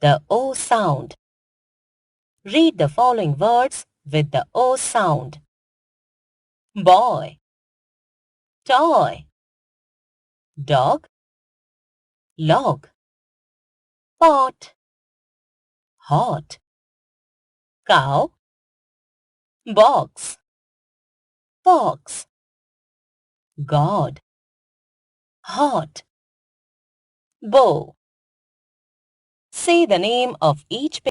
the O sound. Read the following words with the O sound. Boy, toy, dog, log, pot, hot, cow, box, fox, God, hot, bow. Say the name of each